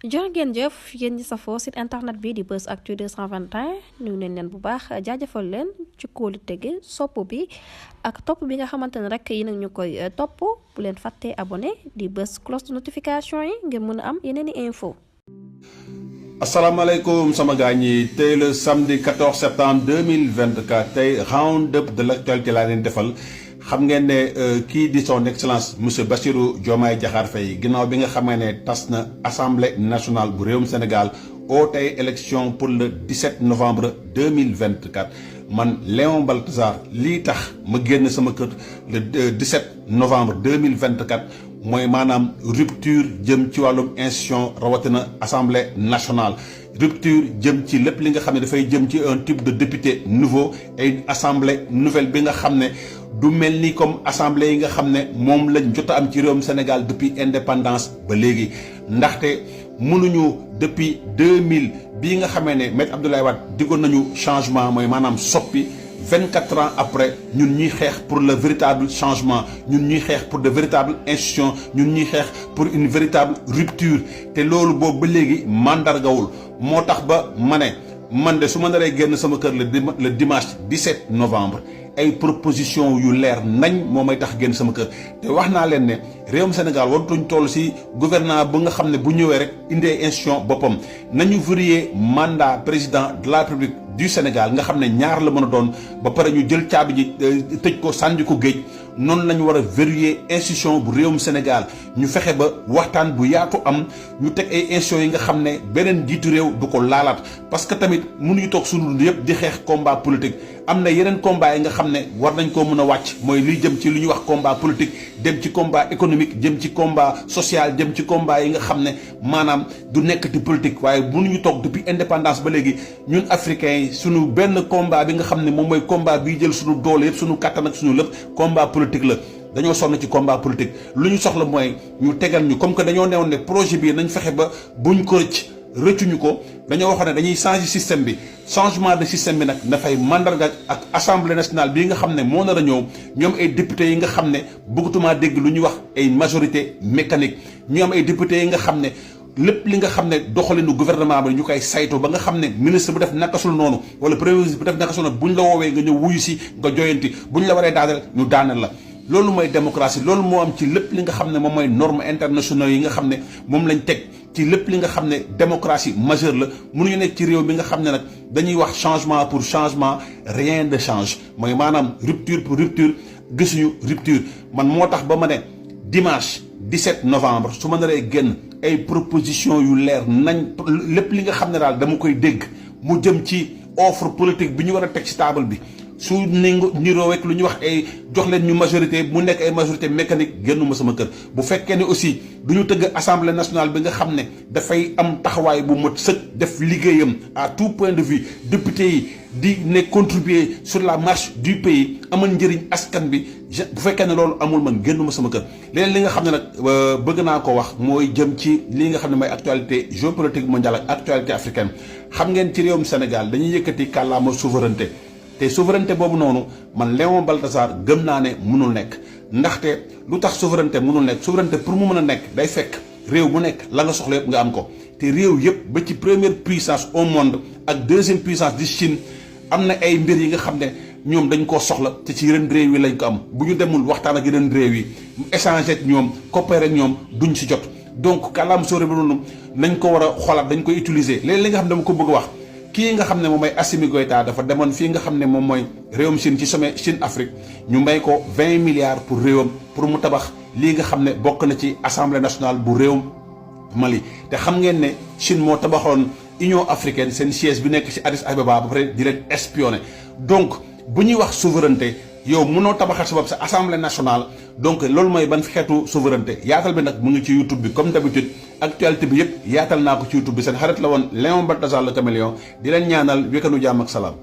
jërë ngeen jëf yéen ñi safoo site internet bi di Buzz Actu 221 nuyu nañ leen bu baax jaajëfal leen ci kóolu tege sopp bi ak topp bi nga xamante ne rek yi nag ñu koy topp bu leen fàttee abonné di bës cloche de notification yi ngir mën a am yeneen i info. asalaamaaleykum sama gars ñi tey le samedi 14 septembre 2024 tey round up de l'actualité laa leen defal. xam ngeen ne kii di son excellence monsieur Bassirou Diomaye Diakhar Faye ginnaaw bi nga xamee ne tas na assemblée nationale bu réewum Sénégal oo tey élection pour le 17 novembre 2024 man Léon Baltasar lii tax ma génn sama kër le 17 novembre 2024 mooy maanaam rupture jëm ci wàllum institution rawatina assemblée nationale rupture jëm ci lépp li nga xam ne dafay jëm ci un type de député nouveau et assemblée nouvelle bi nga xam ne du mel ni comme assemblée yi nga xam ne moom lañ jot a am ci réewum Sénégal depuis indépendance ba léegi ndaxte mënuñu depuis 2000 bii nga xamee ne Maître Abdoulaye Wade diggoon nañu changement mooy maanaam soppi 24 ans après ñun ñuy xeex pour le véritable changement ñun ñuy xeex pour de véritables institutions ñun ñuy xeex pour une véritable rupture te loolu boobu ba léegi mandargawul moo tax ba ma ne man de su ma naree génn sama kër le dimanche 17 novembre ay proposition yu leer nañ moo may tax génn sama kër te wax naa leen ne réewum Sénégal waratuñ toll ci gouvernement ba nga xam ne bu ñëwee rek indi ay institution boppam nañu verrouiller mandat président de la République du Sénégal nga xam ne ñaar la mën a doon ba pare ñu jël caabi ji tëj ko sànni ko géej noonu la ñu war a verrouiller institution bu réewum Sénégal ñu fexe ba waxtaan bu yaatu am ñu teg ay institutions yi nga xam ne beneen jiitu réew du ko laalaat parce que tamit mënuñu toog suñu dund yëpp di xeex combat politique am na yeneen combat yi nga xam ne war nañ koo mën a wàcc mooy liy jëm ci lu ñuy wax combat politique dem ci combat économique jëm ci combat social jëm ci combat yi nga xam ne maanaam du nekk di politique waaye mënuñu toog depuis indépendance ba léegi ñun africains yi suñu benn combat bi nga xam ne moom mooy combat biy jël suñu doole yëpp suñu kattan ak suñu lépp combat politique la dañoo sonn ci combat politique lu ñu soxla mooy ñu tegal ñu comme que dañoo newoon ne projet bii nañ fexe ba buñ ko rëccuñu ko dañoo waxoon ne dañuy changer système bi changement de système bi nag dafay mandarga ak assemblée nationale bii nga xam ne moo nar a ñëw ñoom ay députés yi nga xam ne bëggatumaa dégg lu ñuy wax ay majorité mécanique ñu am ay députés yi nga xam ne lépp li nga xam ne doxalinu gouvernement bi ñu koy saytu ba nga xam ne ministre bu def nakasul noonu wala premier ministre bu def nakasul noonu buñ la woowee nga ñëw wuyu si nga joyanti buñ la waree daaneel ñu daaneel la loolu mooy démocratie loolu moo am ci lépp li nga xam ne moom mooy normes internationales yi nga xam ne moom lañ teg ci lépp li nga xam ne démocratie majeure la mënuñu nekk ci réew bi nga xam ne nag dañuy wax changement pour changement rien ne change mooy maanaam rupture pour rupture gisuñu rupture man moo tax ba ma ne dimanche 17 novembre su ma naree génn ay proposition yu leer nañ lépp li nga xam ne daal dama koy dégg mu jëm ci offre politique bi ñu war a teg ci table bi su niroo ak lu ñuy wax ay jox leen ñu majorité mu nekk ay majorité mécanique génnuma sama kër bu fekkee ne aussi du ñu tëgg assemblée nationale bi nga xam ne dafay am taxawaay bu mat sëkk def liggéeyam à tout point de vue député yi di ne contribuer sur la marche du pays amal njëriñ askan bi bu fekkee ne loolu amul man génnuma sama kër leneen li nga xam ne nag bëgg naa ko wax mooy jëm ci li nga xam ne mooy actualité géopolitique mondiale ak actualité africaine xam ngeen ci réewum Sénégal dañuy yëkkati kàllaama souveraineté te souveraineté boobu noonu man Léon Baltasar gëm naa ne mënul nekk ndaxte lu tax souveraineté mënul nekk souveraineté pour mu mën a nekk day fekk réew mu nekk la nga soxla yëpp nga am ko te réew yëpp ba ci première puissance au monde ak deuxième puissance di Chine am na ay mbir yi nga xam ne ñoom dañ koo soxla te ci yeneen réew yi lañ ko am bu ñu demul waxtaan ak yeneen réew yi échanger ak ñoom coopérer ak ñoom duñ ci jot donc kàllaama souveraineté bi noonu nañ ko war a xoolaat dañ koy utiliser léegi li nga xam ne dama ko bëgg a wax kii nga xam ne moom mooy Assimi Goïta dafa demoon fii nga xam ne moom mooy réewam Chine ci sommet Chine Afrique ñu may ko 20 milliards pour réewam pour mu tabax lii nga xam ne bokk na ci assemblée nationale bu réewum Mali te xam ngeen ne Chine moo tabaxoon Union africaine seen siège bi nekk ci Addis Abeba ba pare di leen espionné donc bu ñuy wax souveraineté yow mënoo tabaxal sa bopp sa assemblée nationale donc loolu mooy ban xeetu souveraineté yaatal bi nag mu ngi ci YouTube bi comme d'habitude actualité bi yëpp yaatal naa ko ci YouTube bi seen xarit la woon Léon Baltasar le Caméléon di leen ñaanal weekend jàmm ak salaam.